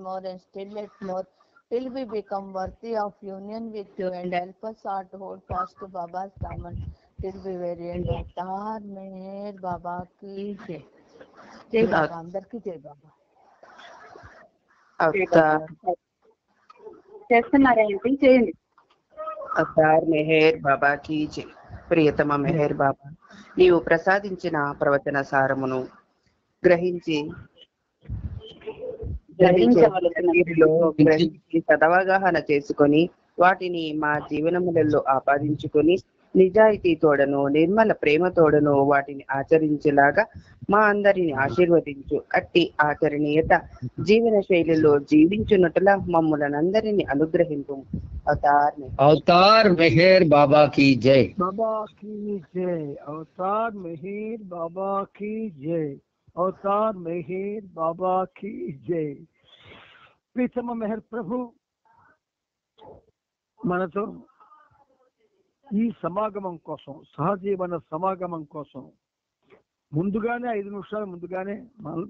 more and still yet more till we become worthy of union with you and help us all to hold fast to Baba's diamond till we very end. Avatar Meher Baba ki jai. Jai Baba, అందరికీ జై బాబా. చేస్తున్నారేంటి చేయండి. Avatar Meher బాబా key జై. ప్రియతమ మెహర్ బాబా, నీవు ప్రసాదించిన ప్రవచన సారమును గ్రహించి సదవగాహన చేసుకొని వాటిని మా జీవనములలో ఆపాదించుకొని నిజాయితీ తోడను నిర్మల ప్రేమ తోడను వాటిని ఆచరించేలాగా మా అందరిని ఆశీర్వదించు. అట్టి ఆచరణీయత జీవన శైలిలో జీవించున్నట్లా మమ్ములనందరినీ అనుగ్రహింపు. అవతార్ మెహర్ బాబా की जय. बाबा की जय. अवतार मेहर बाबा की जय. अवतार मेहर बाबा की जय. ప్రీతమ మెహర్ ప్రభు మనతో ఈ సమాగమం కోసం, సహజీవన సమాగమం కోసం ముందుగానే 5 నిమిషాలు ముందుగానే మనం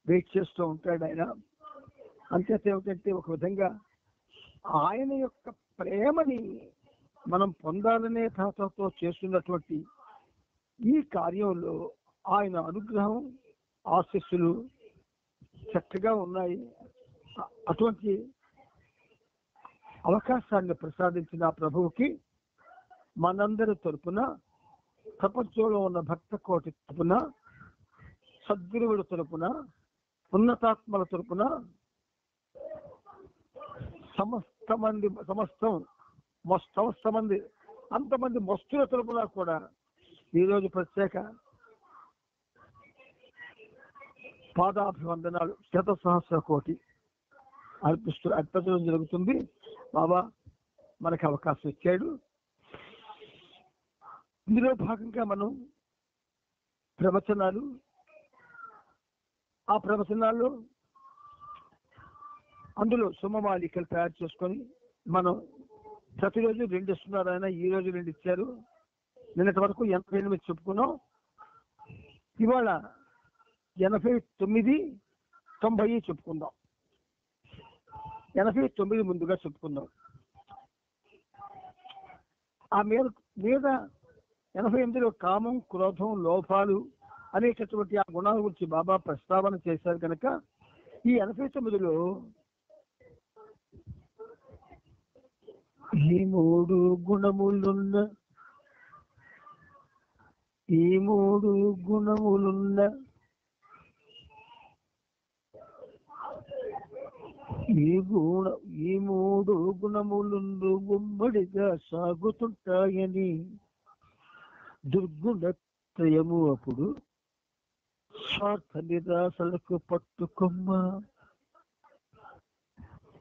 వెయిట్ చేస్తూ ఉంటాడు ఆయన. అంచేత ఏమిటంటే ఒక విధంగా ఆయన యొక్క ప్రేమని మనం పొందాలనే తాతతో చేస్తున్నటువంటి ఈ కార్యంలో ఆయన అనుగ్రహం ఆశీస్సులు చక్కగా ఉన్నాయి. అటువంటి అవకాశాన్ని ప్రసాదించిన ప్రభువుకి మనందరి తరపున, ప్రపంచంలో ఉన్న భక్త కోటి తరపున, సద్గురువుల తరపున, ఉన్నతాత్మల తరపున, సమస్త మంది అంతమంది మస్తుల తరపున కూడా ఈరోజు ప్రత్యేక పాదాభివందనాలు 100,000 కోటి అర్పించడం జరుగుతుంది. బాబా మనకి అవకాశం ఇచ్చాడు. ఇందులో భాగంగా మనం ప్రవచనాలు, ఆ ప్రవచనాల్లో అందులో సుమమాలికలు తయారు చేసుకొని మనం ప్రతిరోజు 2 ఇస్తున్నారు ఆయన. ఈ రోజు 2 ఇచ్చారు. నిన్నటి వరకు 88 చెప్పుకున్నాం. ఇవాళ 89, 90 చెప్పుకుందాం. 89 ముందుగా చెప్పుకుందాం. ఆ మీద 88లో కామం, క్రోధం, లోపాలు అనేటటువంటి ఆ గుణాల గురించి బాబా ప్రస్తావన చేశారు కనుక ఈ 89లో ఈ 3 గుణములున్న ఈ 3 గుణములున్న ఈ 3 గుణములు గుమ్మడిగా సాగుతుంటాయని దుర్గుణత్రయము అప్పుడు స్వార్థ నిరాశలకు పట్టుకొమ్మ.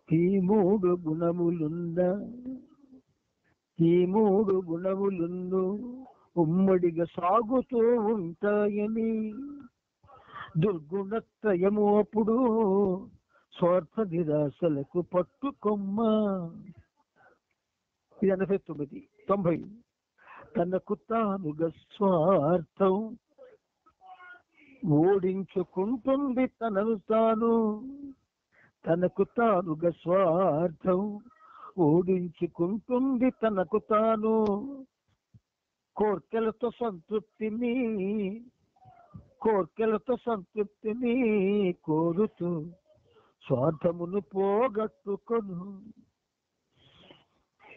ఈ 3 గుణములున్ను ఉమ్మడిగా సాగుతూ ఉంటాయని దుర్గుణత్రయము అప్పుడు స్వార్థ నిరాశలకు పట్టుకొమ్మ. ఇది 89. 90 తనకు తానుగా స్వార్థం ఓడించుకుంటుంది తనను తాను. తనకు తానుగా స్వార్థం ఓడించుకుంటుంది తనకు తాను. కోర్కెలతో సంతృప్తిని కోరుతూ స్వార్థమును పోగొట్టుకొను.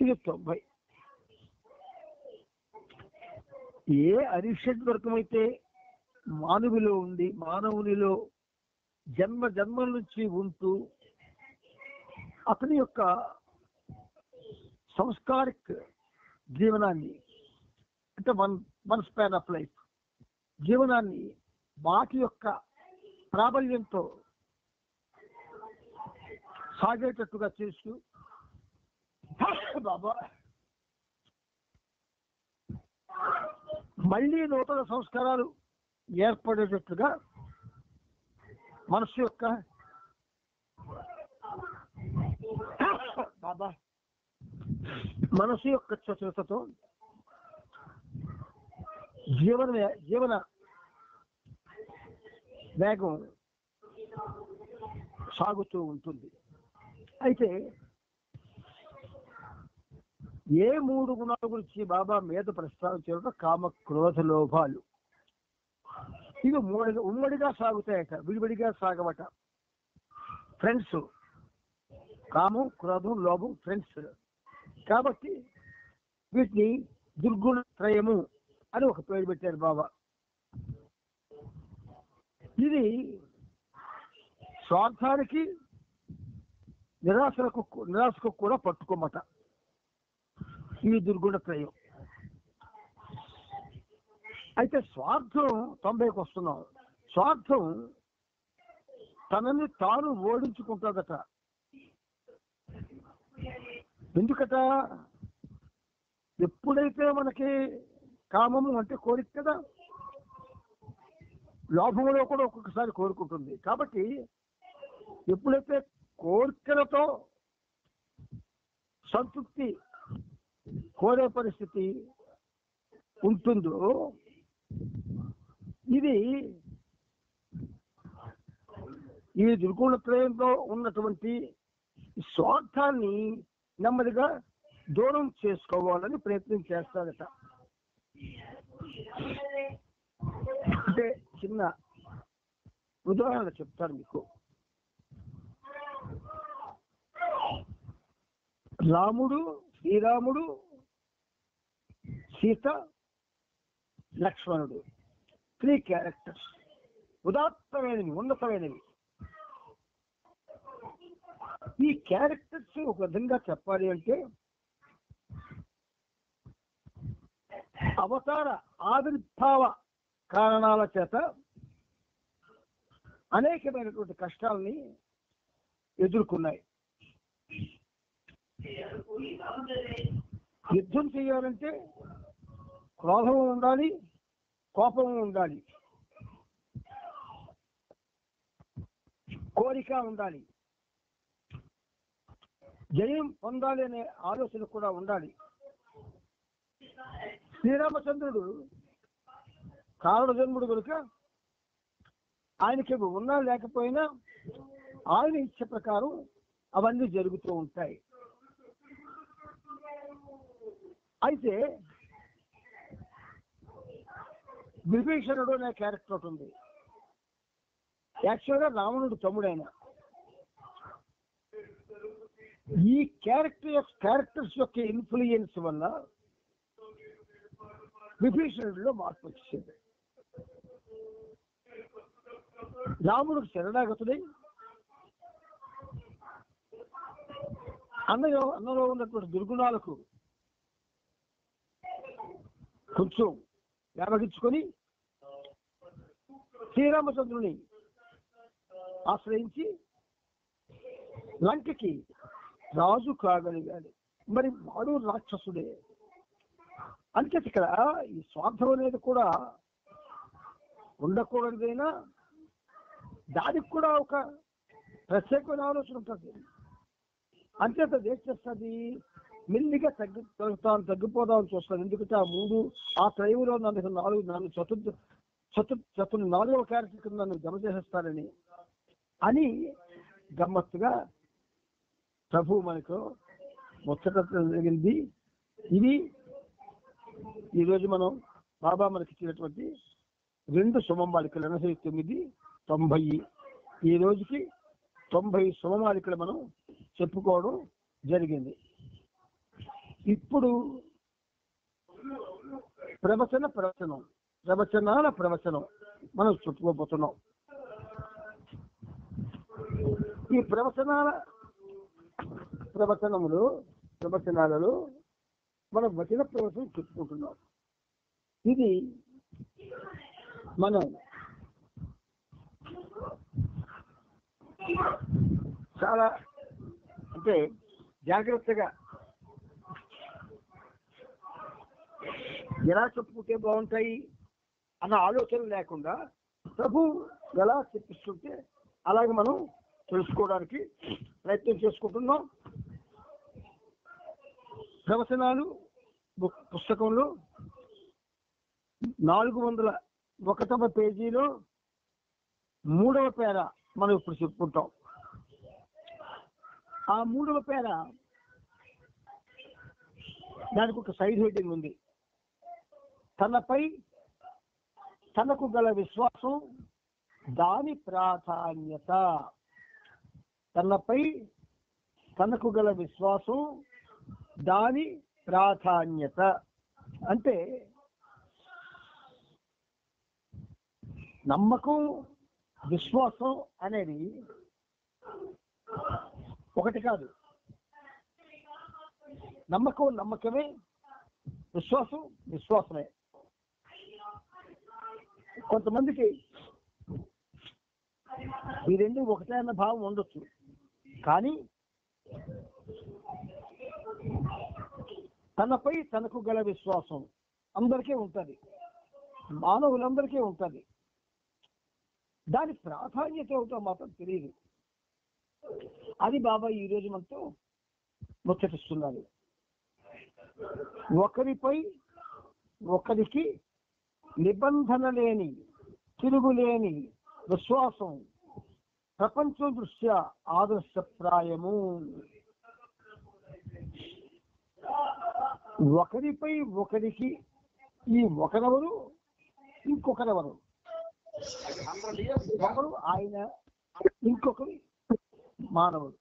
ఇది 90. ఏ అరిషడ్ వర్గమైతే మానవునిలో జన్మల నుంచి ఉంటూ అతని యొక్క సంస్కారిక్ జీవనాన్ని, అంటే వన్ స్పాన్ ఆఫ్ లైఫ్ జీవనాన్ని వాటి యొక్క ప్రాబల్యంతో సాగేటట్టుగా చేస్తూ బాబా మళ్ళీ నూతన సంస్కారాలు ఏర్పడేటట్టుగా మనసు యొక్క బాబా మనసు యొక్క చతురతతో జీవన వేగం సాగుతూ ఉంటుంది. అయితే ఏ 3 గుణాల గురించి బాబా మీద ప్రస్తావించారో కామ క్రోధ లోభాలు. ఇవి ఉమ్మడిగా సాగుతాయట, విడివిడిగా సాగవట. ఫ్రెండ్స్, కామం, క్రోధం, లోభం ఫ్రెండ్స్. కాబట్టి వీటిని దుర్గుణ త్రయము అని ఒక పేరు పెట్టారు బాబా. ఇది స్వార్థానికి నిరాశకు కూడా పట్టుకోమట ఈ దుర్గుణ త్రయం. అయితే స్వార్థం 90కి వస్తున్నాం. స్వార్థం తనని తాను ఓడించుకుంటుందట. ఎందుకట? ఎప్పుడైతే మనకి కామము అంటే కోరిక కదా, లోభంలో కూడా ఒక్కొక్కసారి కోరుకుంటుంది. కాబట్టి ఎప్పుడైతే కోరికలతో సంతృప్తి కోరే పరిస్థితి ఉంటుందో, ఇది ఈ దుర్గుణత్రయంలో ఉన్నటువంటి స్వార్థాన్ని నెమ్మదిగా దూరం చేసుకోవాలని ప్రయత్నం చేస్తారట. అంటే చిన్న ఉదాహరణ చెప్తాను మీకు. రాముడు, శ్రీరాముడు, సీత, లక్ష్మణుడు 3 క్యారెక్టర్స్. ఉదాత్తమైనవి, ఉన్నతమైనవి. ఈ క్యారెక్టర్స్ ఒక విధంగా చెప్పాలి అంటే అవతార ఆవిర్భావ కారణాల చేత అనేకమైనటువంటి కష్టాలని ఎదుర్కొన్నాయి. యుద్ధం చేయాలంటే క్రోధం ఉండాలి, కోపం ఉండాలి, కోరిక ఉండాలి, జయం పొందాలి అనే ఆలోచన కూడా ఉండాలి. శ్రీరామచంద్రుడు కారణజన్ముడు కనుక ఆయనకి ఉన్నా లేకపోయినా ఆయన ఇచ్చ ప్రకారం అవన్నీ జరుగుతూ ఉంటాయి. అయితే విభీషణుడు అనే క్యారెక్టర్ ఒకటి ఉంది. యాక్చువల్గా రావణుడు తమ్ముడైన. ఈ క్యారెక్టర్స్ యొక్క ఇన్ఫ్లుయెన్స్ వల్ల విభీషణుడిలో మార్పు వచ్చింది. రాముడికి శరణాగతుడై అన్నలో ఉన్నటువంటి దుర్గుణాలకు కొంచెం వ్యాపగించుకొని శ్రీరామచంద్రుని ఆశ్రయించి లంకకి రాజు కాగలిగాడు. మరి వాడు రాక్షసుడే. అంటే ఇక్కడ ఈ స్వార్థం అనేది కూడా ఉండకూడదైనా దానికి కూడా ఒక ప్రత్యేకమైన ఆలోచన ఉంటుంది. అంచేత ఏం చేస్తుంది, మెల్లిగా తగ్గిపోదామని చూస్తుంది. ఎందుకంటే ఆ త్రయంలో నన్ను చతుర్ 4వ క్యారెక్టర్ కింద నన్ను జమ చేసేస్తారని అని గమ్మత్తుగా ప్రభు మనకు ముచ్చట జరిగింది. ఇది ఈరోజు మనం బాబా మనకి ఇచ్చినటువంటి 2 శుభమాలికలు 89, 90. ఈ రోజుకి 90 శుభమాలికలు మనం చెప్పుకోవడం జరిగింది. ఇప్పుడు ప్రవచనాల ప్రవచనం మనం చెప్పుకోబోతున్నాం. ఈ ప్రవచనాలలో మనం వచన ప్రవచనం చెప్పుకుంటున్నాం. ఇది మనం చాలా అంటే జాగ్రత్తగా ఎలా చెప్పుకుంటే బాగుంటాయి అన్న ఆలోచన లేకుండా ప్రభు ఎలా చెప్పిస్తుంటే అలాగే మనం తెలుసుకోవడానికి ప్రయత్నం చేసుకుంటున్నాం. ప్రవచనాలు పుస్తకంలో 401వ పేజీలో 3వ పేర మనం ఇప్పుడు చెప్పుకుంటాం. ఆ మూడవ పేర దానికి ఒక సైడ్ హెడ్డింగ్ ఉంది. తనపై తనకు గల విశ్వాసం దాని ప్రాధాన్యత. తనపై తనకు గల విశ్వాసం దాని ప్రాధాన్యత అంటే నమ్మకం విశ్వాసం అనేది ఒకటి కాదు. నమ్మకం నమ్మకమే, విశ్వాసం విశ్వాసమే. కొంతమందికి ఈ రెండు ఒకటే అన్న భావం ఉండొచ్చు, కానీ తనపై తనకు గల విశ్వాసం అందరికీ ఉంటుంది, మానవులందరికీ ఉంటుంది. దాని ప్రాధాన్యత ఏమిటో మాత్రం తెలియదు. అది బాబా ఈరోజు మనతో ముచ్చటిస్తున్నారు. ఒకరిపై ఒకరికి నిబంధన లేని, తిరుగులేని విశ్వాసం ప్రపంచం దృష్ట్యా ఆదర్శప్రాయము. ఒకరిపై ఒకరికి, ఈ ఒకరెవరు ఇంకొకరెవరు, ఒకరు ఆయన ఇంకొకరు మానవుడు,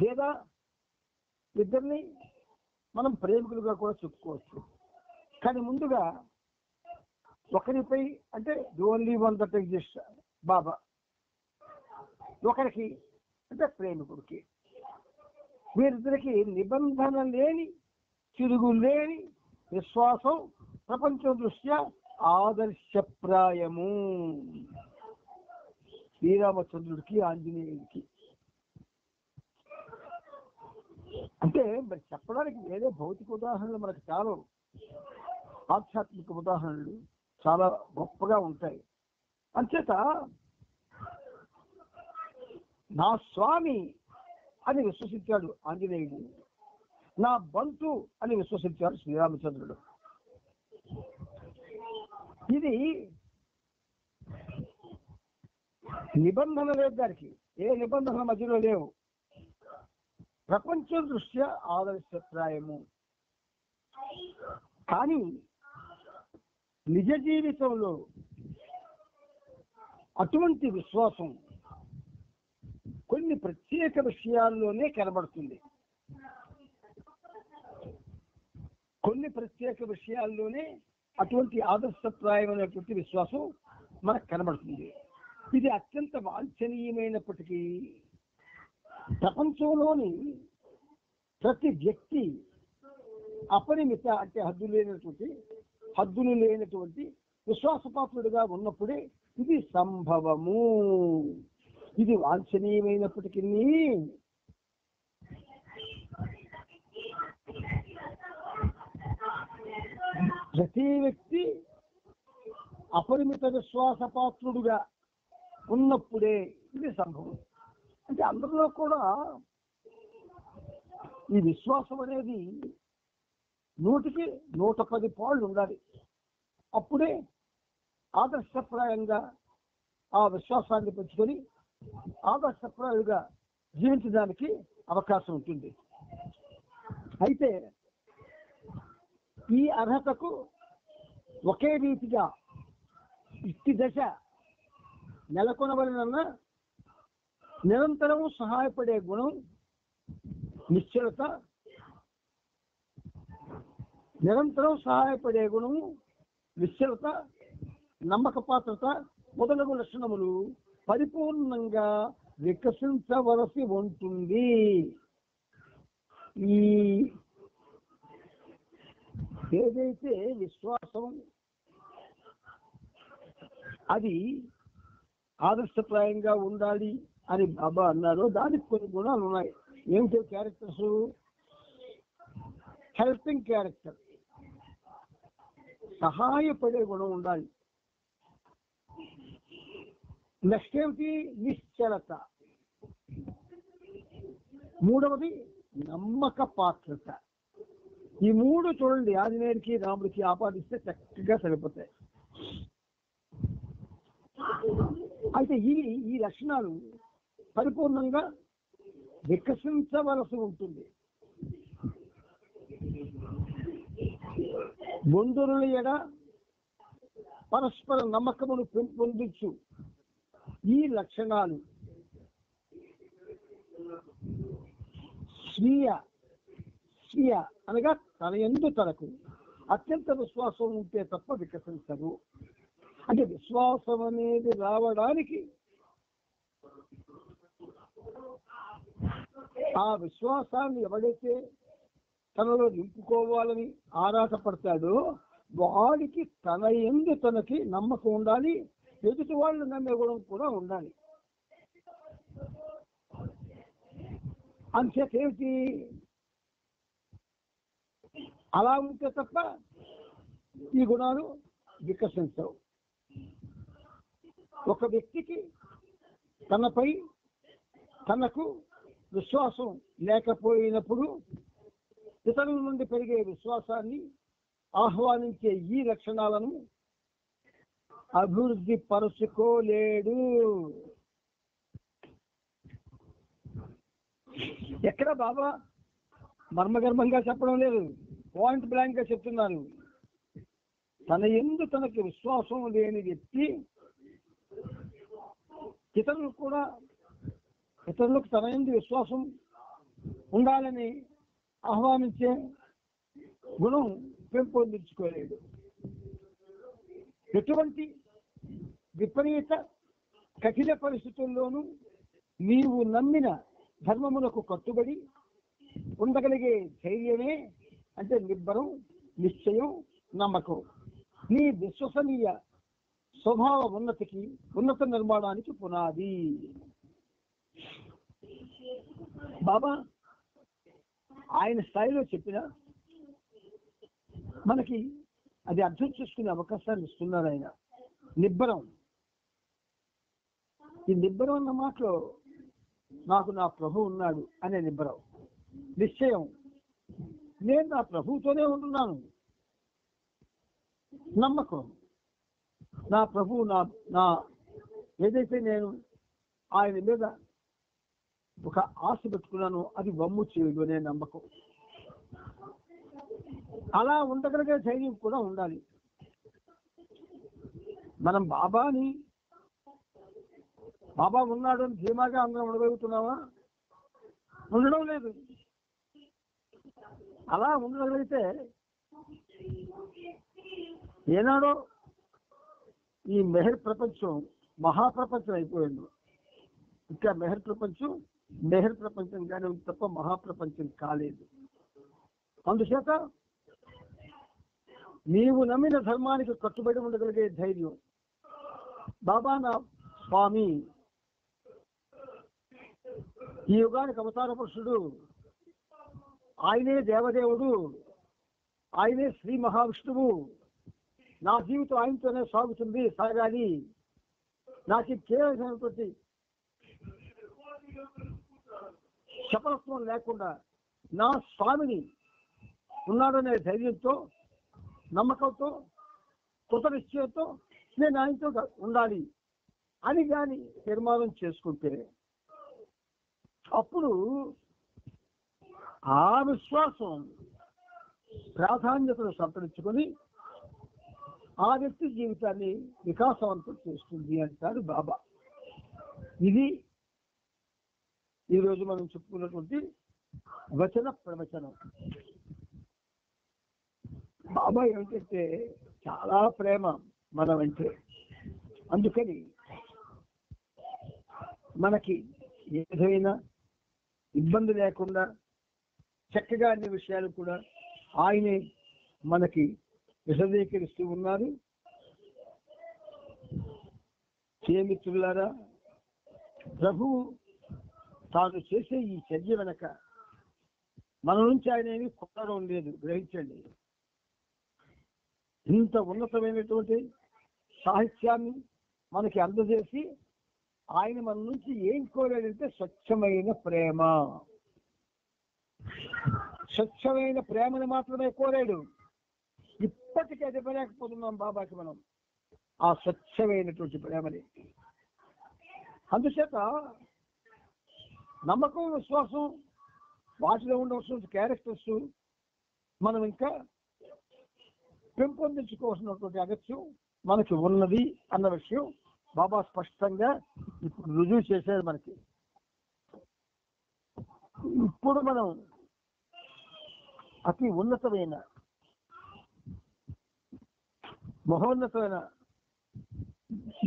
లేదా ఇద్దరిని మనం ప్రేమికులుగా కూడా చెప్పుకోవచ్చు. కానీ ముందుగా ఒకరిపై అంటే the only one that exist Baba, ఒకరికి అంటే ప్రేమికుడికి. వీరిద్దరికి నిబంధన లేని, తిరుగు లేని విశ్వాసం ప్రపంచం దృష్ట్యా ఆదర్శప్రాయము. శ్రీరామచంద్రుడికి ఆంజనేయుడికి. అంటే మరి చెప్పడానికి వేరే భౌతిక ఉదాహరణలు మనకు చాలా, ఆధ్యాత్మిక ఉదాహరణలు చాలా గొప్పగా ఉంటాయి. అంచేత నా స్వామి అని విశ్వసించాడు ఆంజనేయుడు, నా బంధు అని విశ్వసించాడు శ్రీరామచంద్రుడు. ఇది నిబంధన లేదు, దానికి ఏ నిబంధనల మధ్యలో లేవు. ప్రపంచం దృష్ట్యా ఆదర్శప్రాయము. కానీ నిజ జీవితంలో అటువంటి విశ్వాసం కొన్ని ప్రత్యేక విషయాల్లోనే కనబడుతుంది. కొన్ని ప్రత్యేక విషయాల్లోనే అటువంటి ఆదర్శప్రాయమైనటువంటి విశ్వాసం మనకు కనబడుతుంది. ఇది అత్యంత వాంఛనీయమైనప్పటికీ ప్రపంచంలోని ప్రతి వ్యక్తి అపరిమిత అంటే హద్దులు లేనటువంటి విశ్వాసపాత్రుడిగా ఉన్నప్పుడే ఇది సంభవము. ఇది వాంఛనీయమైనప్పటికీ ప్రతి వ్యక్తి అపరిమిత విశ్వాసపాత్రుడుగా ఉన్నప్పుడే ఇది సంభవం. అంటే అందరిలో కూడా ఈ విశ్వాసం అనేది 100కి 110 పాళ్ళు ఉండాలి. అప్పుడే ఆదర్శప్రాయంగా ఆ విశ్వాసాన్ని పెంచుకొని ఆదర్శప్రాయులుగా జీవించడానికి అవకాశం ఉంటుంది. అయితే ఈ అర్హతకు ఒకే రీతిగా ఇట్టి దశ నెలకొనవలన నిరంతరం సహాయపడే గుణం, నిశ్చలత, నిరంతరం సహాయపడే గుణము, నిశ్చలత, నమ్మకపాత్రత మొదలగు లక్షణములు పరిపూర్ణంగా వికసించవలసి ఉంటుంది. ఈ ఏదైతే విశ్వాసం అది ఆదర్శప్రాయంగా ఉండాలి అని బాబా అన్నారో దానికి కొన్ని గుణాలు ఉన్నాయి. ఏమిటో క్యారెక్టర్స్? హెల్పింగ్ క్యారెక్టర్, సహాయపడే గుణం ఉండాలి. నెక్స్ట్ ఏమిటి? నిశ్చలత. మూడవది నమ్మక పాత్రత. ఈ మూడు చూడండి, ఆంజనేయుడికి రాముడికి ఆపాదిస్తే చక్కగా సరిపోతాయి. అయితే ఈ లక్షణాలు పరిపూర్ణంగా వికసించవలసి ఉంటుంది. బంధువుల ఎడ పరస్పర నమ్మకమును పెంపొందించు ఈ లక్షణాలు స్వీయ అనగా తన యందు తనకు అత్యంత విశ్వాసం ఉంటే తప్ప వికసించదు. అంటే విశ్వాసం అనేది రావడానికి ఆ విశ్వాసాన్ని ఎవడైతే తనలో నింపుకోవాలని ఆరాటపడతాడో వాడికి తన యందు తనకి నమ్మకం ఉండాలి, ఎదుటి వాళ్ళు నమ్మే గుణం కూడా ఉండాలి. అంతేమిటి, అలా ఉంటే తప్ప ఈ గుణాలు వికసించవు. ఒక వ్యక్తికి తనపై తనకు విశ్వాసం లేకపోయినప్పుడు ఇతరుల నుండి పెరిగే విశ్వాసాన్ని ఆహ్వానించే ఈ లక్షణాలను అభివృద్ధి పరుచుకోలేడు. ఎక్కడ బాబా మర్మగర్భంగా చెప్పడం లేదు, పాయింట్ బ్లాంక్ గా చెప్తున్నారు. తన యందు తనకు విశ్వాసం లేని వ్యక్తి ఇతరులకు తన యందు విశ్వాసం ఉండాలని ఆహ్వానించే గుణం పెంపొందించుకోలేడు. ఎటువంటి విపరీత కఠిన పరిస్థితుల్లోనూ నీవు నమ్మిన ధర్మములకు కట్టుబడి ఉండగలిగే ధైర్యమే అంటే నిబ్బరం, నిశ్చయం, నమ్మకం నీ విశ్వసనీయ స్వభావ ఉన్నత నిర్మాణానికి పునాది. బాబా ఆయన స్థాయిలో చెప్పిన మనకి అది అర్థం చేసుకునే అవకాశాన్ని ఇస్తున్నారు ఆయన. నిబ్బరం, ఈ నిబ్బరం అన్న మాటలో నాకు నా ప్రభు ఉన్నాడు అనే నిబ్బరం. నిశ్చయం, నేను నా ప్రభువుతోనే ఉంటున్నాను. నమ్మకం, నా ప్రభు నా ఏదైతే నేను ఆయన మీద ఒక ఆశ పెట్టుకున్నానో అది వమ్ము చేయదు అనే నమ్మకం. అలా ఉండగలిగే ధైర్యం కూడా ఉండాలి. మనం బాబా ఉన్నాడు అని ధీమాగా అందరం ఉండగలుగుతున్నావా? ఉండడం లేదు. అలా ఉండగలిగితే ఏనాడో ఈ మెహర్ ప్రపంచం మహాప్రపంచం అయిపోయింది. ఇంకా మెహర్ ప్రపంచం కానీ తప్ప మహాప్రపంచం కాలేదు. అందుచేత నీవు నమ్మిన ధర్మానికి కట్టుబడి ఉండగలిగే ధైర్యం. బాబా నా స్వామి, ఈ యుగానికి అవతార పురుషుడు, ఆయనే దేవదేవుడు, ఆయనే శ్రీ మహావిష్ణువు, నా జీవితం ఆయనతోనే సాగాలి, నాకు కేవలమైనటువంటి శపథత్వం లేకుండా నా స్వామిని ఉన్నాడనే ధైర్యంతో, నమ్మకంతో, కృత నిశ్చయంతో నేను ఆయనతో ఉండాలి అని కానీ తీర్మానం చేసుకుంటే అప్పుడు ఆ విశ్వాసం ప్రాధాన్యతను సంతరించుకొని ఆ వ్యక్తి జీవితాన్ని వికాసవంతం చేస్తుంది అంటారు బాబా. ఇది ఈరోజు మనం చెప్పుకున్నటువంటి వచన ప్రవచనం. బాబా ఏమిటంటే చాలా ప్రేమ మనం అంటే. అందుకని మనకి ఏదైనా ఇబ్బంది లేకుండా చక్కగా అన్ని విషయాలు కూడా ఆయనే మనకి విశదీకరిస్తూ ఉన్నారు. మిత్రులారా, ప్రభువు తాను చేసే ఈ చర్య వెనక మన నుంచి ఆయన ఏమీ కొనడం లేదు, గ్రహించండి. ఇంత ఉన్నతమైనటువంటి సాహిత్యాన్ని మనకి అందజేసి ఆయన మన నుంచి ఏం కోరాడంటే స్వచ్ఛమైన ప్రేమ. స్వచ్ఛమైన ప్రేమను మాత్రమే కోరాడు. ఇప్పటికీ అది ఇవ్వలేకపోతున్నాం బాబాకి మనం ఆ స్వచ్ఛమైనటువంటి ప్రేమని. అందుచేత నమ్మకం, విశ్వాసం, వాటిలో ఉండవలసిన క్యారెక్టర్స్ మనం ఇంకా పెంపొందించుకోవాల్సినటువంటి అగత్యం మనకి ఉన్నది అన్న విషయం బాబా స్పష్టంగా ఇప్పుడు రుజువు చేసేది మనకి. ఇప్పుడు మనం అతి ఉన్నతమైన మహోన్నతమైన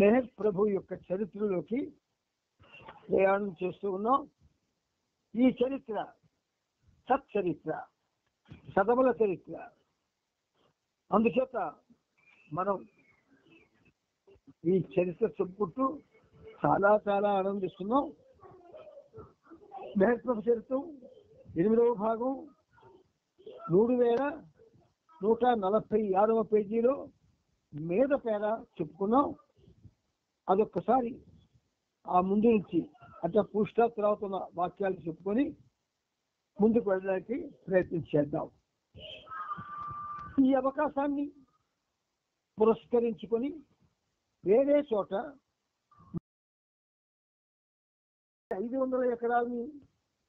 మెహర్ ప్రభు యొక్క చరిత్రలోకి ప్రయాణం చేస్తూ ఉన్నాం. ఈ చరిత్ర సచ్చరిత్ర, సదముల చరిత్ర. అందుచేత మనం ఈ చరిత్ర చెప్పుకుంటూ చాలా చాలా ఆనందిస్తున్నాం. మెహర్ ప్రభు చరిత్రం 8వ భాగం 3146వ పేజీలో మీద పేర చెప్పుకున్నాం. అదొక్కసారి ఆ ముందు నుంచి అంటే పూష్ట తర్వాత ఉన్న వాక్యాలు చెప్పుకొని ముందుకు వెళ్ళడానికి ప్రయత్నం చేద్దాం. ఈ అవకాశాన్ని పురస్కరించుకొని వేరే చోట 500 ఎకరాలని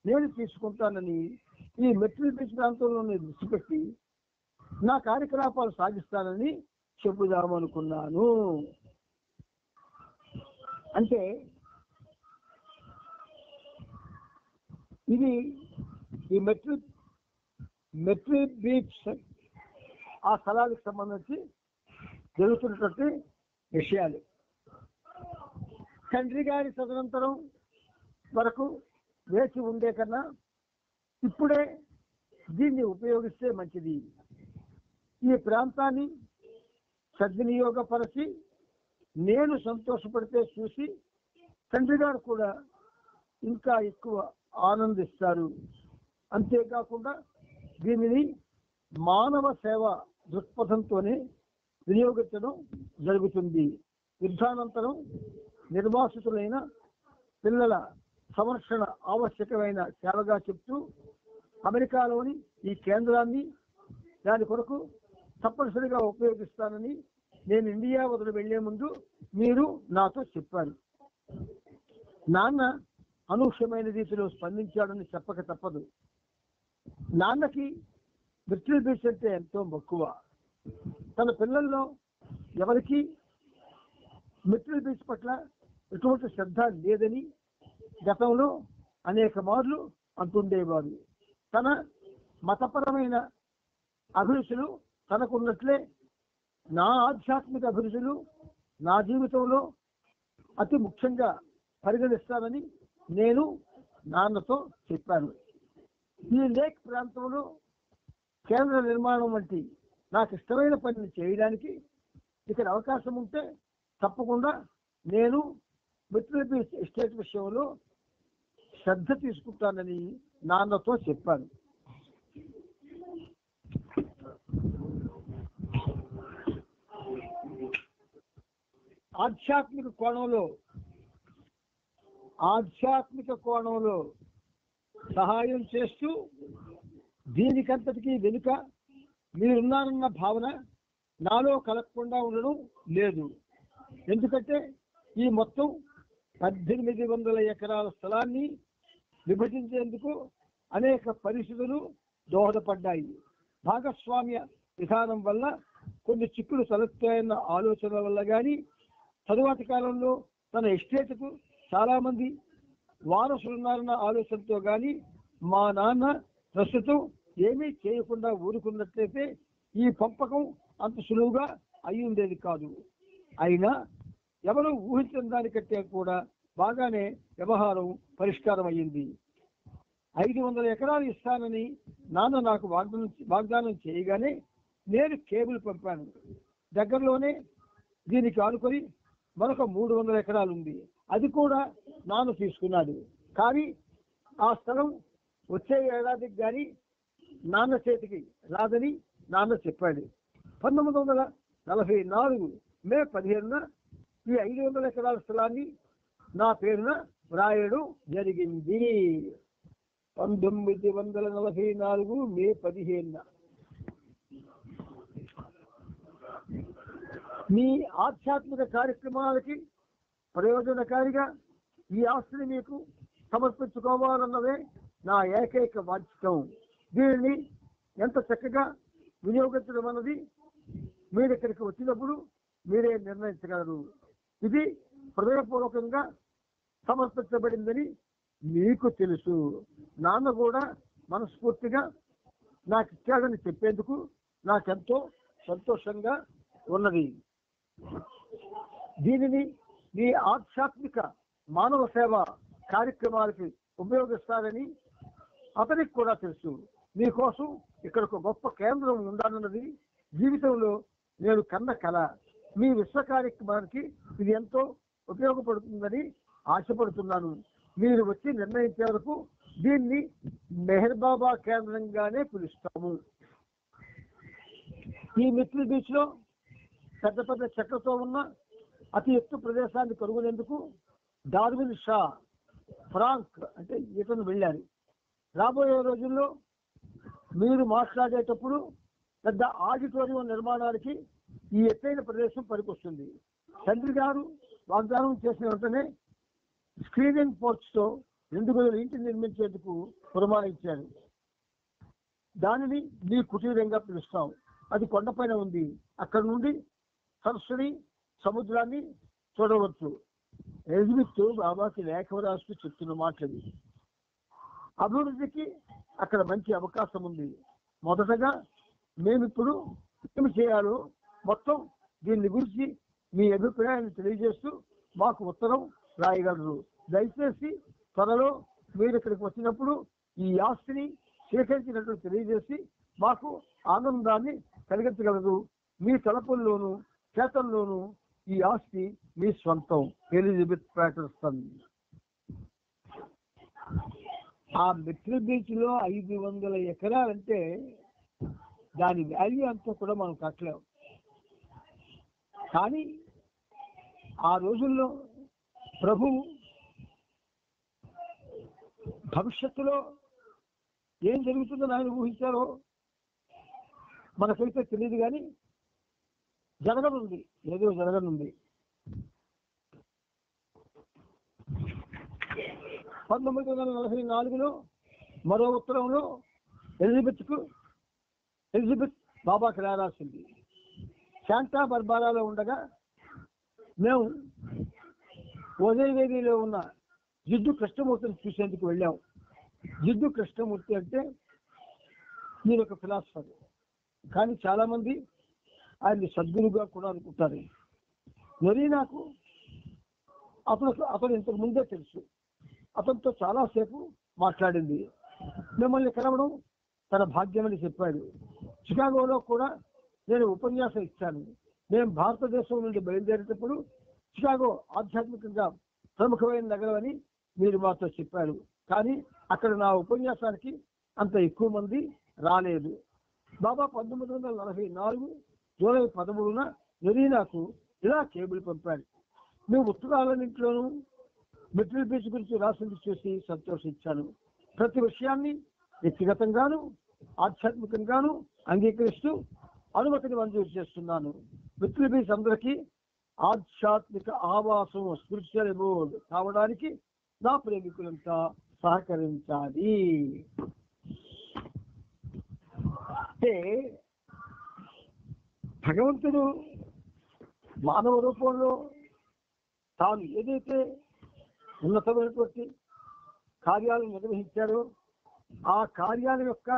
నేను తీసుకుంటానని ఈ మెట్రిల్ బీచ్ ప్రాంతంలోనే దృష్టి పెట్టి నా కార్యకలాపాలు సాగిస్తానని చెబుదామనుకున్నాను. అంటే ఇది ఈ మెట్రిల్ బీచ్ ఆ స్థలాలకు సంబంధించి జరుగుతున్నటువంటి విషయాలు. తండ్రి గారి తదనంతరం వరకు వేచి ఉండే కన్నా ఇప్పుడే దీన్ని ఉపయోగిస్తే మంచిది. ఈ ప్రాంతాన్ని సద్వినియోగపరిచి నేను సంతోషపడితే చూసి తండ్రి గారు కూడా ఇంకా ఎక్కువ ఆనందిస్తారు. అంతేకాకుండా దీనిని మానవ సేవ దృక్పథంతోనే వినియోగించడం జరుగుతుంది. యుద్ధానంతరం నిర్వాసితులైన పిల్లల సంరక్షణ ఆవశ్యకమైన సేవగా చెప్తూ అమెరికాలోని ఈ కేంద్రాన్ని దాని కొరకు తప్పనిసరిగా ఉపయోగిస్తానని నేను ఇండియా వదిలి వెళ్లే ముందు మీరు నాతో చెప్పారు. నాన్న అనూహ్యమైన రీతిలో స్పందించాడని చెప్పక తప్పదు. నాన్నకి మెట్రిల్ బీచ్ అంటే ఎంతో మక్కువ. తన పిల్లల్లో ఎవరికి మెట్రిల్ బీచ్ పట్ల ఎటువంటి శ్రద్ధ లేదని గతంలో అనేక మార్లు అంటుండేవారు. తన మతపరమైన అభిరుచులు తనకున్నట్లే నా ఆధ్యాత్మిక అభిరుచులు నా జీవితంలో అతి ముఖ్యంగా పరిగణిస్తానని నేను నాన్నతో చెప్పాను. ఈ లేక్ ప్రాంతంలో కేంద్ర నిర్మాణం వంటి నాకు ఇష్టమైన పనిని చేయడానికి ఇక్కడ అవకాశం ఉంటే తప్పకుండా నేను మెట్రిల్ బీచ్ ఎస్టేట్ విషయంలో శ్రద్ధ తీసుకుంటానని నాన్నతో చెప్పాను. ఆధ్యాత్మిక కోణంలో సహాయం చేస్తూ దీనికంతటికీ వెనుక మీరున్నారన్న భావన నాలో కలగకుండా ఉండడం లేదు. ఎందుకంటే ఈ మొత్తం 1800 ఎకరాల స్థలాన్ని విభజించేందుకు అనేక పరిస్థితులు దోహదపడ్డాయి. భాగస్వామ్య విధానం వల్ల కొన్ని చిక్కులు తలెత్తాయన్న ఆలోచనల వల్ల కానీ, తరువాతి కాలంలో తన ఎస్టేట్కు చాలా మంది వారసులున్నారన్న ఆలోచనతో కానీ మా నాన్న ప్రస్తుతం ఏమీ చేయకుండా ఊరుకున్నట్లయితే ఈ పంపకం అంత సులువుగా అయి ఉండేది కాదు. అయినా ఎవరు ఊహించిన దానికంటే కూడా బాగానే వ్యవహారం పరిష్కారం అయ్యింది. 500 ఎకరాలు ఇస్తానని నాన్న నాకు వాగ్దానం చేయగానే నేను కేబుల్ పంపాను. దగ్గరలోనే దీనికి ఆనుకొని మరొక 300 ఎకరాలు ఉంది. అది కూడా నాన్న తీసుకున్నాడు. కానీ ఆ స్థలం వచ్చే ఏడాదికి కానీ నాన్న చేతికి రాదని నాన్న చెప్పాడు. 1944 మే 15న ఈ 500 ఎకరాల స్థలాన్ని నా పేరున వ్రాయడం జరిగింది. 1944 మే 15న. మీ ఆధ్యాత్మిక కార్యక్రమాలకి ప్రయోజనకారిగా ఈ ఆస్తిని మీకు సమర్పించుకోవాలన్నదే నా ఏకైక బాధ్యతం. దీనిని ఎంత చక్కగా వినియోగించడం అన్నది మీరు ఇక్కడికి వచ్చినప్పుడు మీరే నిర్ణయించగలరు. ఇది హృదయపూర్వకంగా సమర్పించబడిందని మీకు తెలుసు. నాన్న కూడా మనస్ఫూర్తిగా నాకు ఇచ్చాడని చెప్పేందుకు నాకెంతో సంతోషంగా ఉన్నది. దీనిని మీ ఆధ్యాత్మిక మానవ సేవ కార్యక్రమాలకి ఉపయోగిస్తారని అతనికి కూడా తెలుసు. మీకోసం ఇక్కడ ఒక గొప్ప కేంద్రం ఉండాలన్నది జీవితంలో నేను కన్న కల. మీ విశ్వ కార్యక్రమానికి ఇది ఎంతో ఉపయోగపడుతుందని ఆశపడుతున్నాను. మీరు వచ్చి నిర్ణయించే వరకు దీన్ని మెహర్ బాబా కేంద్రంగానే పిలుస్తాము. ఈ మిత్రుల బీచ్ లో పెద్ద పెద్ద చెట్లతో ఉన్న అతి ఎత్తు ప్రదేశాన్ని కనుగొనేందుకు డార్విన్ షా ఫ్రాంక్ అంటే ఇతను వెళ్ళారు. రాబోయే రోజుల్లో మీరు మాట్లాడేటప్పుడు పెద్ద ఆడిటోరియం నిర్మాణానికి ఈ ఎత్తైన ప్రదేశం పనికొస్తుంది. తండ్రి గారు వాగ్దానం చేసిన వెంటనే స్క్రీనింగ్ పోర్ట్స్ తో 2 గదుల ఇంటిని నిర్మించేందుకు పురమాయించారు. దానిని మీ కుటీరంగా పిలుస్తాం. అది కొండపైన ఉంది. అక్కడ నుండి సరస్సుని సముద్రాన్ని చూడవచ్చు. ఎలిజబెత్ బాబాకి లేఖ రాస్తూ చెప్తున్న మాటలు. అభివృద్ధికి అక్కడ మంచి అవకాశం ఉంది. మొదటగా మేమిప్పుడు ఏమి చేయాలో మొత్తం దీని గురించి మీ అభిప్రాయాన్ని తెలియజేస్తూ మాకు ఉత్తరం రాయగలరు. దయచేసి త్వరలో మీరు ఇక్కడికి వచ్చినప్పుడు ఈ ఆస్తిని సేకరించినట్లు తెలియజేసి మాకు ఆనందాన్ని కలిగించగలరు. మీ తలపుల్లోనూ చేతల్లోనూ ఈ ఆస్తి మీ స్వంతం. Elizabeth Patterson. ఆ మిట్రిల్ బీచ్ లో 500 ఎకరాలంటే దాని వాల్యూ అంతా కూడా మనం కట్టలేము. కానీ ఆ రోజుల్లో ప్రభు భవిష్యత్తులో ఏం జరుగుతుందని ఆయన ఊహించారో మనకైతే తెలియదు. కానీ జరగనుంది, ఏదో జరగనుంది. 1944లో మరో ఉత్తరంలో ఎలిజబెత్ బాబాకి రాసింది. శాంతా బర్బారాలో ఉండగా మేము ఓదయవేదిలో ఉన్న జిడ్డు కృష్ణమూర్తిని చూసేందుకు వెళ్ళాం. జిడ్డు కృష్ణమూర్తి అంటే నేను ఒక ఫిలాసఫర్, కానీ చాలా మంది ఆయన్ని సద్గురుగా కూడా అనుకుంటారు. మరి నాకు అతను ఇంతకు ముందే తెలుసు. అతనితో చాలాసేపు మాట్లాడింది. మిమ్మల్ని కలవడం తన భాగ్యమని చెప్పాడు. చికాగోలో కూడా నేను ఉపన్యాసం ఇచ్చాను. మేము భారతదేశం నుండి బయలుదేరేటప్పుడు చికాగో ఆధ్యాత్మికంగా ప్రముఖమైన నగరం అని మీరు మాతో చెప్పారు. కానీ అక్కడ నా ఉపన్యాసానికి అంత ఎక్కువ మంది రాలేదు. బాబా 1944 జూలై 13న నాకు ఇలా కేబుల్ పంపాడు. నువ్వు ఉత్తరాలన్నింటిలోనూ మిట్రిల్ బీచ్ గురించి రాసింది చూసి సంతోషించాను. ప్రతి విషయాన్ని వ్యక్తిగతంగాను ఆధ్యాత్మికంగాను అంగీకరిస్తూ అనుమతిని మంజూరు చేస్తున్నాను. మిట్రిల్ బీచ్ అందరికీ ఆధ్యాత్మిక ఆవాసం స్పిరిచువల్ అబోర్డ్ కావడానికి నా ప్రేమికులంతా సహకరించాలి. అంటే భగవంతుడు మానవ రూపంలో తాను ఏదైతే ఉన్నతమైనటువంటి కార్యాలను నిర్వహించాడో ఆ కార్యాల యొక్క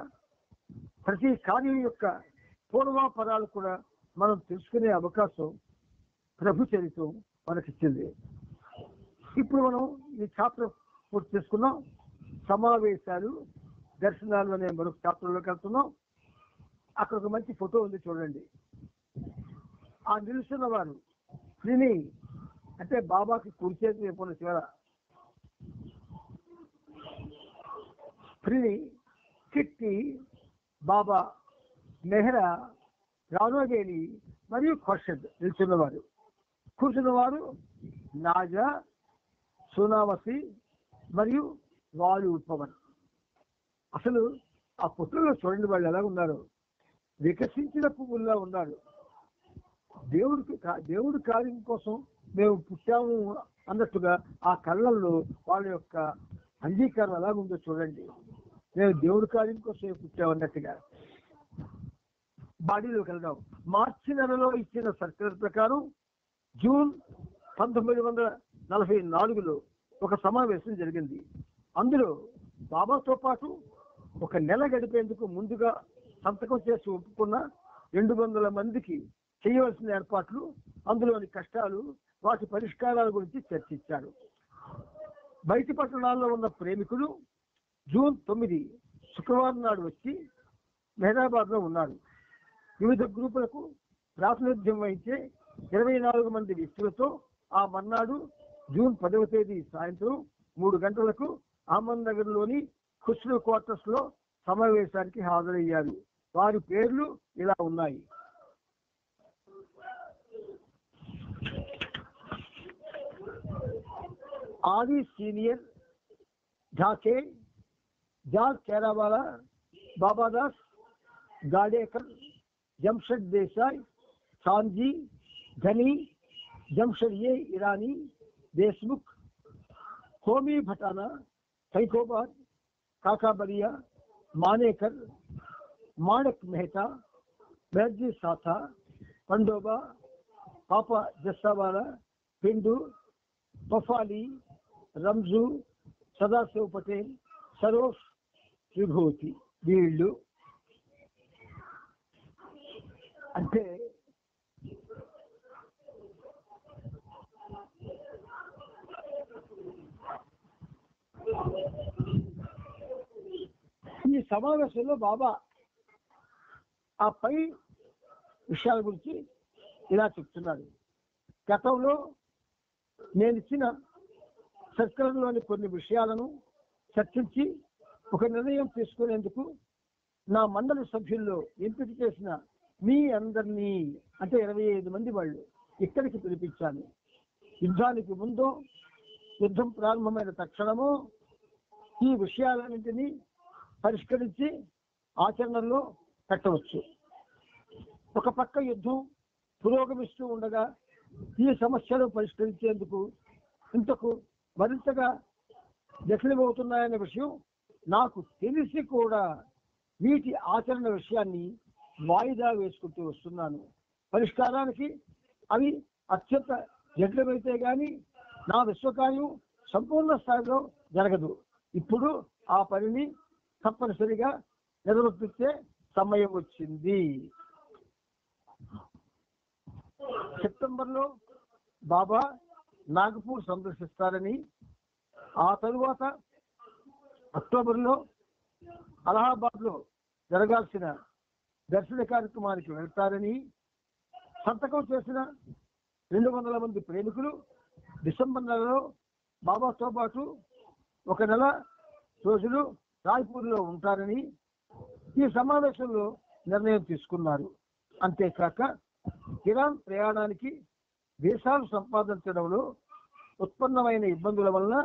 ప్రతి కార్యం యొక్క పూర్వాపరాలు కూడా మనం తెలుసుకునే అవకాశం ప్రభు చరిత్రం మనకిచ్చింది. ఇప్పుడు మనం ఈ చాప్టర్ పూర్తి చేసుకున్నాం. సమావేశాలు దర్శనాలు అనే మరొక చాప్టర్లోకి వెళ్తున్నాం. అక్కడ ఒక మంచి ఫోటో ఉంది, చూడండి. ఆ నిలుస్తున్న వారు దీని అంటే బాబాకి కుర్చేతి వైపున చివర ప్రిని, కిట్టి, బాబా, నెహ్రా, రానోగేలి మరియు ఖుర్షద్ నిల్చున్నవారు. కూర్చున్నవారు నాజా, సోనావసి మరియు వాయు పవన్. అసలు ఆ పుట్టులో చూడండి వాళ్ళు ఎలా ఉన్నారు. వికసించిన పువ్వుల్లా ఉన్నారు. దేవుడి కార్యం కోసం మేము పుట్టాము అన్నట్టుగా ఆ కళ్ళల్లో వాళ్ళ యొక్క అంగీకారం ఎలాగుందో చూడండి. నేను దేవుడి కార్యం కోసం పుట్టామన్నట్టుగా. బాడీలోకి వెళ్దాం. మార్చి నెలలో ఇచ్చిన సర్క్యులర్ ప్రకారం జూన్ 1944లో ఒక సమావేశం జరిగింది. అందులో బాబాతో పాటు ఒక నెల గడిపేందుకు ముందుగా సంతకం చేసి ఒప్పుకున్న 200 మందికి చేయవలసిన ఏర్పాట్లు, అందులోని కష్టాలు, వాటి పరిష్కారాల గురించి చర్చించారు. బయటి పట్టణాల్లో ఉన్న ప్రేమికులు జూన్ 9 శుక్రవారం నాడు వచ్చి మెహరాబాద్ లో ఉన్నారు. వివిధ గ్రూపులకు ప్రాతినిధ్యం వహించే 24 మంది వ్యక్తులతో ఆ మర్నాడు జూన్ 10వ తేదీ సాయంత్రం 3 గంటలకు అహ్మద్ నగర్ లోని ఖుస్రూ క్వార్టర్స్ లో సమావేశానికి హాజరయ్యారు. వారి పేర్లు ఇలా ఉన్నాయి. ఆది సీనియర్, ఢాకే, జార్జ్ కేరావాలా, బాబాదాస్, గాడేకర్, జంషెడ్ దేశాయ్, సాంజీ, ఘనీ, జంషెడ్ ఇరానీ, దేశ్ముఖ్, హోమీ భటానా, ఖైకోబాద్, కాకాబరియా, మానేకర్, మాణక్ మెహతా, బెర్జీ సాథా, పండోబా, పాపా జస్సావాలా, పిండు, పఫాలి, రంజు, సదాశివ్ పటేల్, సరోఫ్, విభూతి. వీళ్ళు అంటే ఈ సమావేశంలో బాబా ఆ పై విషయాల గురించి ఇలా చెప్తున్నారు. గతంలో నేను ఇచ్చిన సర్కిల్లోని కొన్ని విషయాలను చర్చించి ఒక నిర్ణయం తీసుకునేందుకు నా మండలి సభ్యుల్లో ఎంపిక చేసిన మీ అందరినీ, అంటే 25 మంది వాళ్ళు ఇక్కడికి పిలిపించాను. యుద్ధానికి ముందో యుద్ధం ప్రారంభమైన తక్షణమో ఈ విషయాలన్నింటినీ పరిష్కరించి ఆచరణలో పెట్టవచ్చు. ఒక పక్క యుద్ధం పురోగమిస్తూ ఉండగా ఈ సమస్యలు పరిష్కరించేందుకు ఇంతకు మరింతగా జటిలమవుతున్నాయనే విషయం నాకు తెలిసి కూడా వీటి ఆచరణ విషయాన్ని వాయిదా వేసుకుంటూ వస్తున్నాను. పరిష్కారానికి అవి అత్యంత జటిలమైతే గాని నా విశ్వకార్యం సంపూర్ణ స్థాయిలో జరగదు. ఇప్పుడు ఆ పనిని తప్పనిసరిగా నిర్వర్తించే సమయం వచ్చింది. సెప్టెంబర్లో బాబా నాగపూర్ సందర్శిస్తారని, ఆ తరువాత అక్టోబర్లో అలహాబాద్ లో జరగాల్సిన దర్శన కార్యక్రమానికి వెళ్తారని, సంతకం చేసిన 200 మంది ప్రేమికులు డిసెంబర్ నెలలో బాబాతో పాటు 1 నెల రోజులు రాయ్పూర్లో ఉంటారని ఈ సమావేశంలో నిర్ణయం తీసుకున్నారు. అంతేకాక ఇరాన్ ప్రయాణానికి దేశాలు సంపాదించడంలో ఉత్పన్నమైన ఇబ్బందుల వలన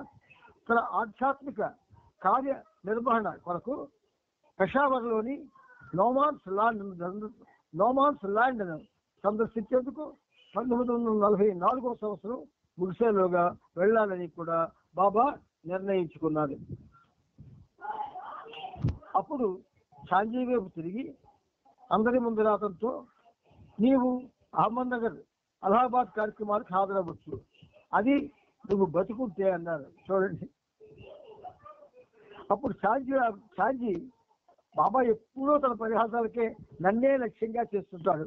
తన ఆధ్యాత్మిక కార్య నిర్వహణ కొరకు పెషావర్లోని నోమాన్స్ ల్యాండ్ సందర్శించేందుకు 1944వ సంవత్సరం ముగిసేలోగా వెళ్ళాలని కూడా బాబా నిర్ణయించుకున్నారు. అప్పుడు సాంజీ వైపు తిరిగి అందరి ముందు రావడంతో నీవు అహ్మద్ నగర్, అలహాబాద్ కార్యక్రమాలకు హాజరవచ్చు, అది నువ్వు బతుకుంటే అన్నారు. చూడండి, అప్పుడు సాంజీ బాబా ఎప్పుడూ తన పరిహాసాలకే నన్నే లక్ష్యంగా చేస్తుంటాడు.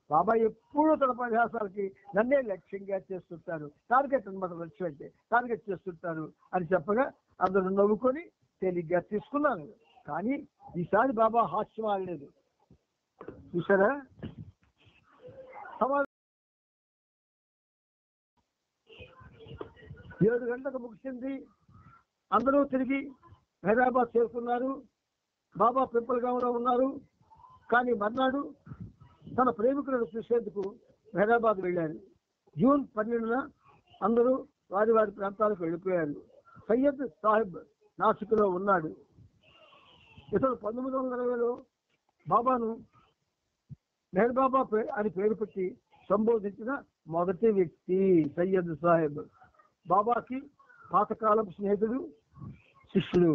బాబా ఎప్పుడూ తన పరిహాసాలకి నన్నే లక్ష్యంగా చేస్తుంటారు. టార్గెట్ అనమాట, లక్ష్యం అంటే టార్గెట్ చేస్తుంటారు అని చెప్పగా అందరూ నవ్వుకొని తేలిగ్గా తీసుకున్నాను. కానీ ఈసారి బాబా హాస్యం ఆడలేదు. చూసారా, 7 గంటలకు ముగిసింది. అందరూ తిరిగి హైదరాబాద్ చేరుకున్నారు. బాబా పింపల్గాంలో ఉన్నారు. కానీ మర్నాడు తన ప్రేమికులను చూసేందుకు హైదరాబాద్ వెళ్ళారు. జూన్ 12న అందరూ వారి వారి ప్రాంతాలకు వెళ్ళిపోయారు. సయ్యద్ సాహెబ్ నాసిక్లో ఉన్నాడు. ఇతను 1920లో బాబాను మెహర్ బాబా అని పేరు పెట్టి సంబోధించిన మొదటి వ్యక్తి సయ్యద్ సాహెబ్. బాబాకి పాతకాలపు స్నేహితుడు. శిష్యుడు.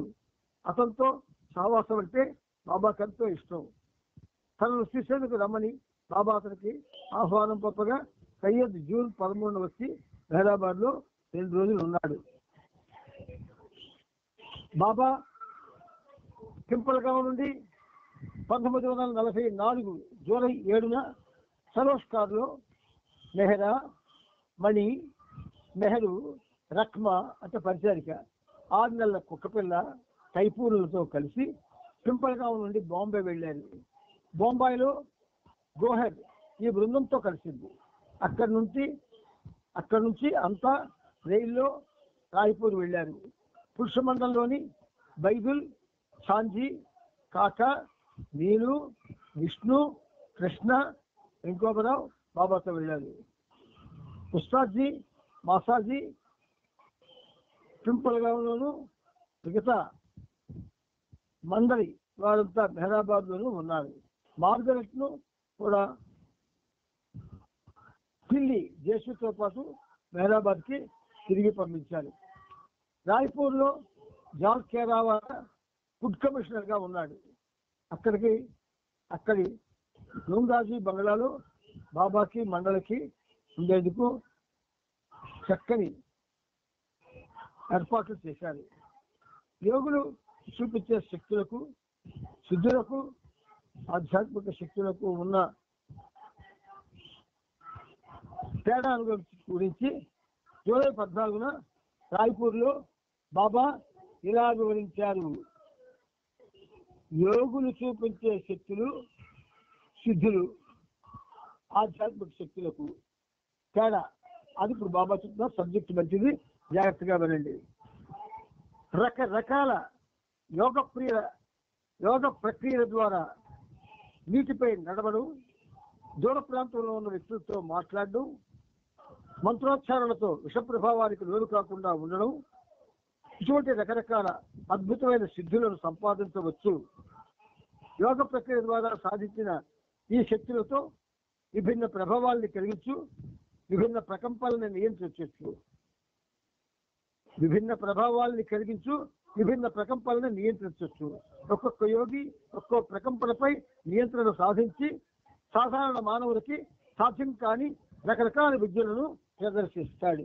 అతనితో సావాసం అంటే బాబాకి ఎంతో ఇష్టం. తనను శిష్యునికి రమ్మని బాబా అతనికి ఆహ్వానం పంపగా సయ్యద్ జూన్ 13 వచ్చి హైదరాబాద్ లో 2 రోజులు ఉన్నాడు. బాబా పింపల్గావ్ నుండి 1944 జూలై 7న సరోష్కార్ లో మెహరా, మణి, మెహరు, రక్మా అంటే పరిచారిక, 6 నెలల కుక్కపిల్ల టైపూరులతో కలిసి పింపల్గావ్ నుండి బాంబే వెళ్ళారు. బొంబాయిలో గోహెర్ ఈ బృందంతో కలిసింది. అక్కడి నుంచి అంతా రైల్లో రాయ్పూర్ వెళ్ళారు. పురుషమండలంలోని బైబుల్, సాంజీ, కాకా, నీలు, విష్ణు, కృష్ణ, వెంకోబరావు బాబాతో వెళ్ళారు. ఉస్తాద్జీ, మాసాజీ పింపల్గావ్లోను, మిగతా మండలి వారంతా మెహరాబాద్ లోనూ ఉన్నారు. మార్గరెట్ ను కూడా ఢిల్లీ జేషుతో పాటు మెహరాబాద్ కి తిరిగి పంపించారు. రాయ్పూర్ లో జాన్ కేరావాలా ఫుడ్ కమిషనర్ గా ఉన్నాడు. అక్కడి నూందాజీ బంగ్లాలో బాబాకి మండలికి ఉండేందుకు చక్కని ఏర్పాట్లు చేశారు. యోగులు చూపించే శక్తులకు, సిద్ధులకు, ఆధ్యాత్మిక శక్తులకు ఉన్న తేడా గురించి జూలై 14న రాయ్పూర్ లో బాబా ఇలా వివరించారు. యోగులు చూపించే శక్తులు, సిద్ధులు, ఆధ్యాత్మిక శక్తులకు తేడా. అది ఇప్పుడు బాబా చెప్తున్న సబ్జెక్ట్ మంచిది, జాగ్రత్తగా వినండి. రకరకాల యోగ ప్రక్రియల ద్వారా నీటిపై నడవడం, దూర ప్రాంతంలో ఉన్న వ్యక్తులతో మాట్లాడడం, మంత్రోచ్చారణలతో విష ప్రభావానికి లోను కాకుండా ఉండడం, ఇటువంటి రకరకాల అద్భుతమైన సిద్ధులను సంపాదించవచ్చు. యోగ ప్రక్రియ ద్వారా సాధించిన ఈ శక్తులతో విభిన్న ప్రభావాల్ని కలిగించు, విభిన్న ప్రకంపనల్ని నియంత్రించవచ్చు. ఒక్కొక్క యోగి ఒక్కో ప్రకంపనపై నియంత్రణ సాధించి సాధారణ మానవులకి సాధ్యం కాని రకరకాల విద్యలను ప్రదర్శిస్తాడు.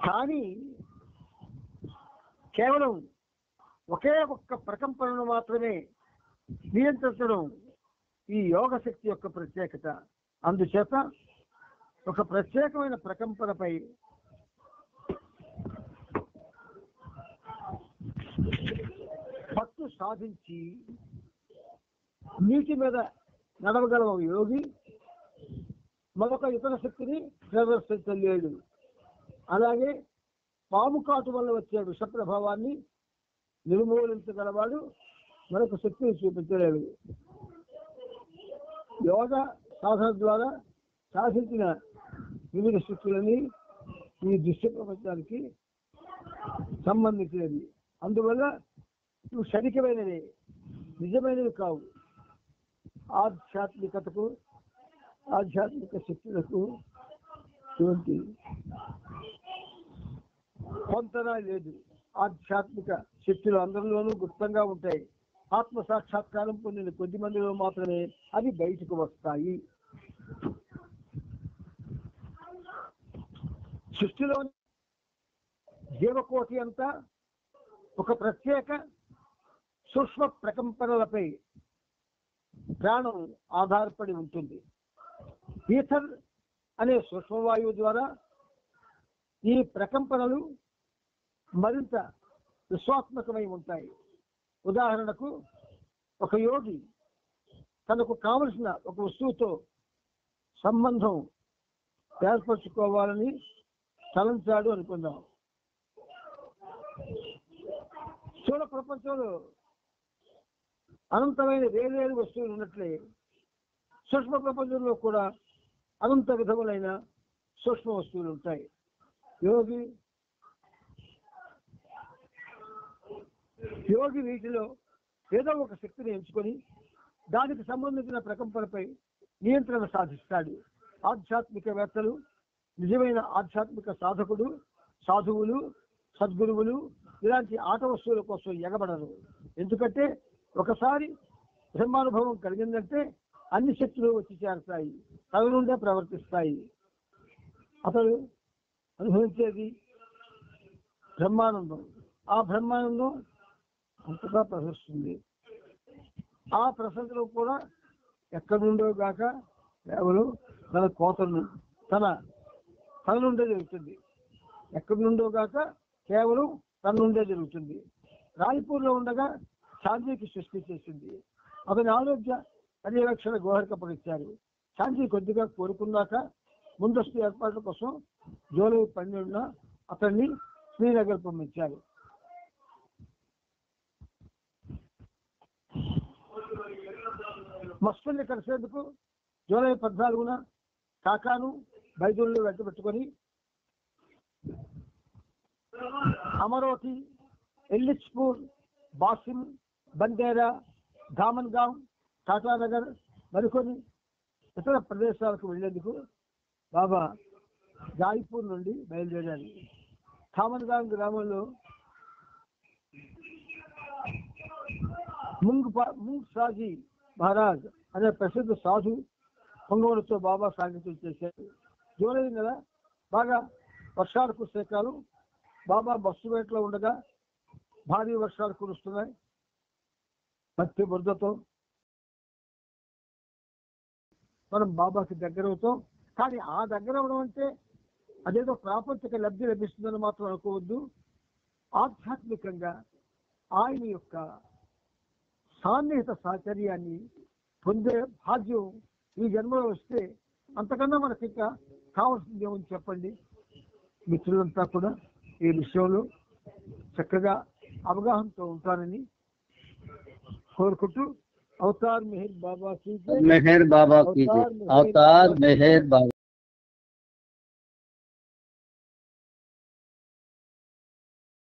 కానీ కేవలం ఒకే ఒక్క ప్రకంపనను మాత్రమే నియంత్రించడం ఈ యోగ శక్తి యొక్క ప్రత్యేకత. అందుచేత ఒక ప్రత్యేకమైన ప్రకంపనపై పట్టు సాధించి నీటి మీద నడవగల ఒక యోగి మరొక ఇతర శక్తిని ప్రదర్శించలేడు. అలాగే పాము కాటు వల్ల వచ్చే విష ప్రభావాన్ని నిర్మూలించగలవాడు మరొక శక్తిని చూపించలేడు. యోగ సాధన ద్వారా సాధించిన వివిధ శక్తులని ఈ దృశ్య ప్రపంచానికి సంబంధించినవి. అందువల్ల ఇవి క్షణికమైనవి, నిజమైనవి కావు. ఆధ్యాత్మికతకు, ఆధ్యాత్మిక శక్తులకు ఇటువంటి పొంతన లేదు. ఆధ్యాత్మిక శక్తులు అందరిలోనూ గుప్తంగా ఉంటాయి. ఆత్మ సాక్షాత్కారం పొందిన కొద్ది మందిలో మాత్రమే అవి బయటకు వస్తాయి. సృష్టిలోని జీవకోటి అంతా ఒక ప్రత్యేక సూక్ష్మ ప్రకంపనలపై ప్రాణం ఆధారపడి ఉంటుంది. ఈథర్ అనే సూక్ష్మవాయువు ద్వారా ఈ ప్రకంపనలు మరింత విశ్వాత్మకమై ఉంటాయి. ఉదాహరణకు, ఒక యోగి తనకు కావలసిన ఒక వస్తువుతో సంబంధం ఏర్పరచుకోవాలని తలంచాడు అనుకుందాం. స్థూల ప్రపంచంలో అనంతమైన వేర్వేరు వస్తువులు ఉన్నట్లే సూక్ష్మ ప్రపంచంలో కూడా అనంత విధములైన సూక్ష్మ వస్తువులు ఉంటాయి. యోగి వీటిలో ఏదో ఒక శక్తిని ఎంచుకొని దానికి సంబంధించిన ప్రకంపనపై నియంత్రణ సాధిస్తాడు. ఆధ్యాత్మికవేత్తలు నిజమైన ఆధ్యాత్మిక సాధకుడు, సాధువులు, సద్గురువులు ఇలాంటి ఆట వస్తువుల కోసం ఎగబడరు. ఎందుకంటే ఒకసారి బ్రహ్మానుభవం కలిగిందంటే అన్ని శక్తులు వచ్చి చేరతాయి, తన నుండే ప్రవర్తిస్తాయి. అతడు అనుభవించేది బ్రహ్మానందం. ఆ బ్రహ్మానందం అంతగా ప్రసరిస్తుంది. ఆ ప్రసంగంలో కూడా ఎక్కడి నుండో గాక కేవలం తన కోతను తన నుండే జరుగుతుంది. ఎక్కడి నుండో గాక కేవలం తన నుండే జరుగుతుంది. రాయ్పూర్లో ఉండగా శాంతికి సృష్టి చేసింది. అతని ఆరోగ్య పర్యవేక్షణ గోహరికపడిచ్చారు. శాంతి కొద్దిగా కోరుకున్నాక ముందస్తు ఏర్పాట్ల కోసం జూలై 12న అతన్ని శ్రీనగర్ పంపించారు. మస్కుల్ని కలిసేందుకు జూలై 14న కాకాను బైదుల్ని వెంట పెట్టుకొని అమరోతి, ఎల్లిచ్పూర్, బాసిం, బందేరా, ధామన్గాం, టాటానగర్ మరికొన్ని ఇతర ప్రదేశాలకు వెళ్లేందుకు బాబా రాయ్పూర్ నుండి బయలుదేరారు. ధామన్గాం గ్రామంలో ముంగ్ సాజీ మహారాజ్ అనే ప్రసిద్ధ సాధు పొంగవులతో బాబా సాంగత్యం చేశారు. జూలై నెల బాగా వర్షాలు కురిసే కాలం. బాబా బస్సు వేటలో ఉండగా భారీ వర్షాలు కురుస్తున్నాయి. మట్టి బురదతో మనం బాబాకి దగ్గర అవుతాం. కానీ ఆ దగ్గర అవడం అంటే అదేదో ప్రాపంచిక లబ్ధి లభిస్తుందని మాత్రం అనుకోవద్దు. ఆధ్యాత్మికంగా ఆయన యొక్క సాన్నిహిత సాహచర్యాన్ని పొందే భాగ్యం ఈ జన్మలో వస్తే అంతకన్నా మనకి ఇంకా కావాల్సింది ఏమని చెప్పండి. మిత్రులంతా కూడా ఈ విషయంలో చక్కగా అవగాహనతో ఉంటారని కోరుకుంటూ అవతార్ మెహర్ బాబా की मेहर बाबा की जय। अवतार मेहर बाबा।